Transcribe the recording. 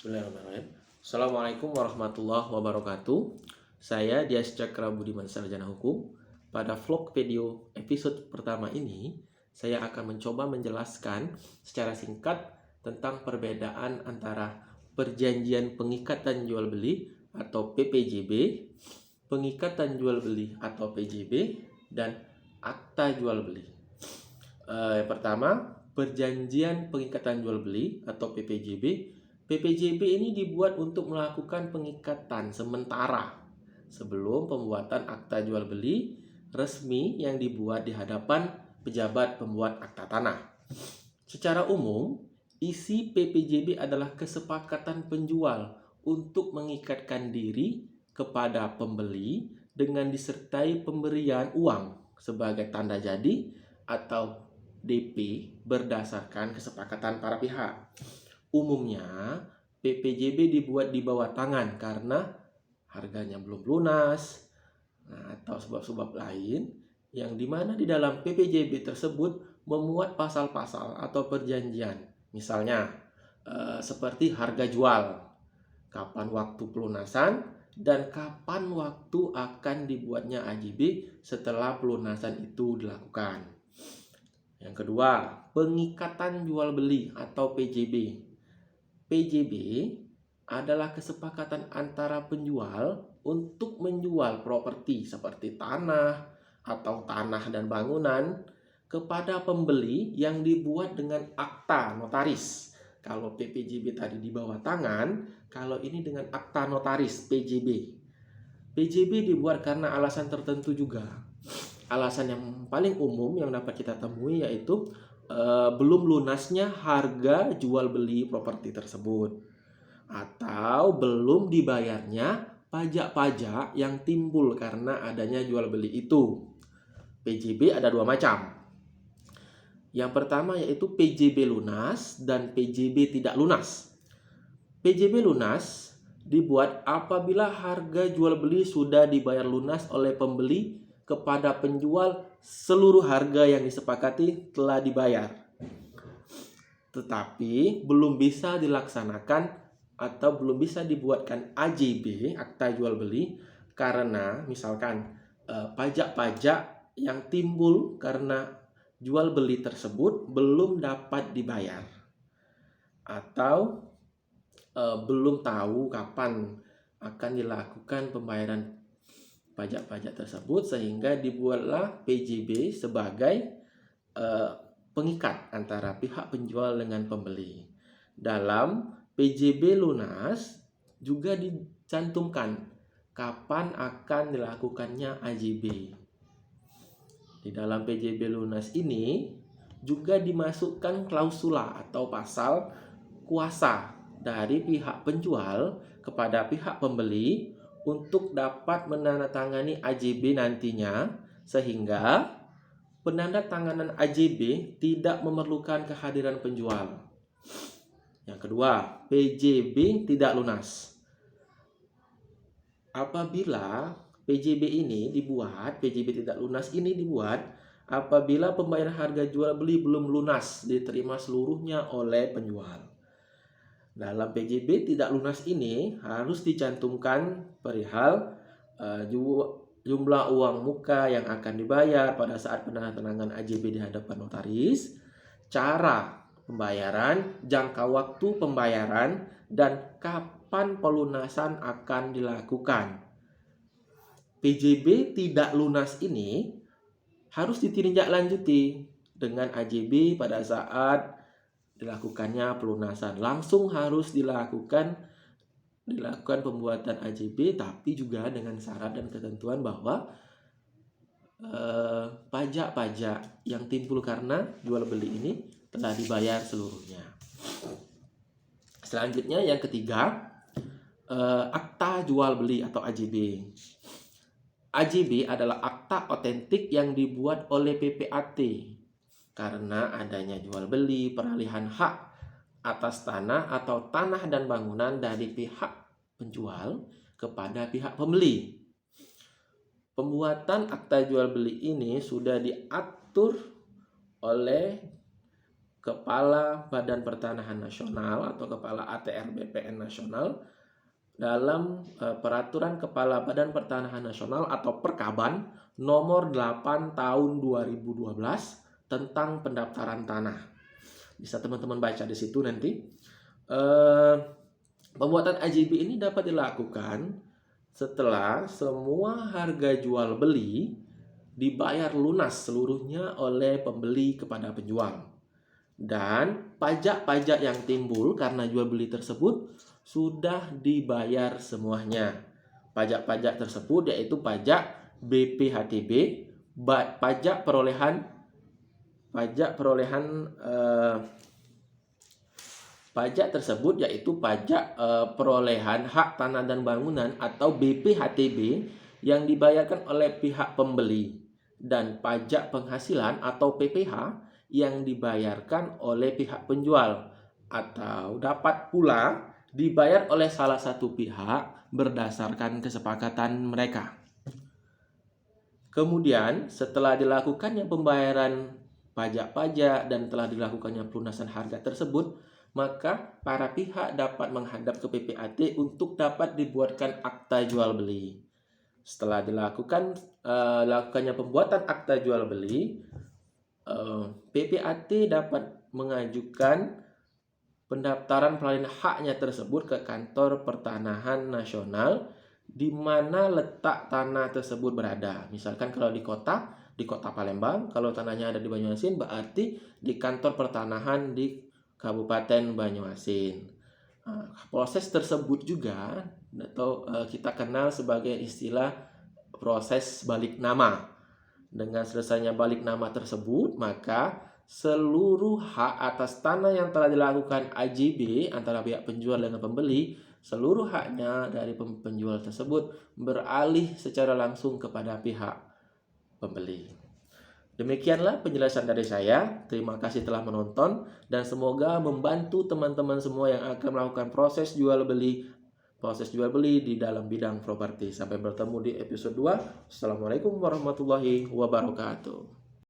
Bismillahirrahmanirrahim. Assalamualaikum warahmatullahi wabarakatuh. Saya Dias Cakra Budiman Sarjana Hukum. Pada vlog video episode pertama ini, saya akan mencoba menjelaskan secara singkat tentang perbedaan antara perjanjian pengikatan jual beli atau PPJB, pengikatan jual beli atau PJB, dan akta jual beli. Yang pertama, perjanjian pengikatan jual beli atau PPJB. PPJB ini dibuat untuk melakukan pengikatan sementara sebelum pembuatan akta jual beli resmi yang dibuat di hadapan pejabat pembuat akta tanah. Secara umum, isi PPJB adalah kesepakatan penjual untuk mengikatkan diri kepada pembeli dengan disertai pemberian uang sebagai tanda jadi atau DP berdasarkan kesepakatan para pihak. Umumnya, PPJB dibuat di bawah tangan karena harganya belum lunas, atau sebab-sebab lain yang dimana di dalam PPJB tersebut memuat pasal-pasal atau perjanjian. Misalnya, seperti harga jual, kapan waktu pelunasan, dan kapan waktu akan dibuatnya AJB setelah pelunasan itu dilakukan. Yang kedua, pengikatan jual beli atau PJB. PJB adalah kesepakatan antara penjual untuk menjual properti seperti tanah atau tanah dan bangunan kepada pembeli yang dibuat dengan akta notaris. Kalau PPJB tadi di bawah tangan, kalau ini dengan akta notaris PJB. PJB dibuat karena alasan tertentu juga. Alasan yang paling umum yang dapat kita temui yaitu belum lunasnya harga jual beli properti tersebut, atau belum dibayarnya pajak-pajak yang timbul karena adanya jual beli itu. PJB ada dua macam. Yang pertama yaitu PJB lunas dan PJB tidak lunas. PJB lunas dibuat apabila harga jual beli sudah dibayar lunas oleh pembeli kepada penjual, seluruh harga yang disepakati telah dibayar, tetapi belum bisa dilaksanakan atau belum bisa dibuatkan AJB, akta jual beli, karena misalkan pajak-pajak yang timbul karena jual beli tersebut belum dapat dibayar, atau belum tahu kapan akan dilakukan pembayaran pajak-pajak tersebut, sehingga dibuatlah PJB sebagai pengikat antara pihak penjual dengan pembeli. Dalam PJB lunas juga dicantumkan kapan akan dilakukannya AJB. Di dalam PJB lunas ini juga dimasukkan klausula atau pasal kuasa dari pihak penjual kepada pihak pembeli untuk dapat menandatangani AJB nantinya, sehingga penandatanganan AJB tidak memerlukan kehadiran penjual. Yang kedua, PJB tidak lunas. Apabila PJB tidak lunas ini dibuat apabila pembayaran harga jual beli belum lunas diterima seluruhnya oleh penjual. Dalam PJB tidak lunas ini harus dicantumkan perihal jumlah uang muka yang akan dibayar pada saat penandatanganan AJB di hadapan notaris, cara pembayaran, jangka waktu pembayaran, dan kapan pelunasan akan dilakukan. PJB tidak lunas ini harus ditindaklanjuti dengan AJB pada saat dilakukannya pelunasan. Langsung harus dilakukan pembuatan AJB, tapi juga dengan syarat dan ketentuan bahwa pajak-pajak yang timbul karena jual beli ini telah dibayar seluruhnya. Selanjutnya yang ketiga, akta jual beli atau AJB. AJB adalah akta otentik yang dibuat oleh PPAT karena adanya jual beli, peralihan hak atas tanah atau tanah dan bangunan dari pihak penjual kepada pihak pembeli. Pembuatan akta jual beli ini sudah diatur oleh Kepala Badan Pertanahan Nasional atau Kepala ATR BPN Nasional dalam Peraturan Kepala Badan Pertanahan Nasional atau Perkaban nomor 8 tahun 2012 tentang pendaftaran tanah. Bisa teman-teman baca di situ nanti. Pembuatan AJB ini dapat dilakukan setelah semua harga jual beli dibayar lunas seluruhnya oleh pembeli kepada penjual. Dan pajak-pajak yang timbul karena jual beli tersebut sudah dibayar semuanya. Pajak-pajak tersebut yaitu pajak BPHTB, pajak perolehan pajak tersebut yaitu pajak perolehan hak tanah dan bangunan atau BPHTB yang dibayarkan oleh pihak pembeli, dan pajak penghasilan atau PPH yang dibayarkan oleh pihak penjual atau dapat pula dibayar oleh salah satu pihak berdasarkan kesepakatan mereka. Kemudian setelah dilakukannya pembayaran pajak-pajak dan telah dilakukannya pelunasan harga tersebut, maka para pihak dapat menghadap ke PPAT untuk dapat dibuatkan akta jual beli. Setelah dilakukannya pembuatan akta jual beli, PPAT dapat mengajukan pendaftaran peralihan haknya tersebut ke Kantor Pertanahan Nasional di mana letak tanah tersebut berada. Misalkan kalau di kota Palembang, kalau tanahnya ada di Banyuasin, berarti di Kantor Pertanahan di Kabupaten Banyuasin. Proses tersebut juga atau kita kenal sebagai istilah proses balik nama. Dengan selesainya balik nama tersebut, maka seluruh hak atas tanah yang telah dilakukan AJB antara pihak penjual dengan pembeli, seluruh haknya dari penjual tersebut beralih secara langsung kepada pihak pembeli. Demikianlah penjelasan dari saya. Terima kasih telah menonton dan semoga membantu teman-teman semua yang akan melakukan proses jual beli di dalam bidang properti. Sampai bertemu di episode 2. Assalamualaikum warahmatullahi wabarakatuh.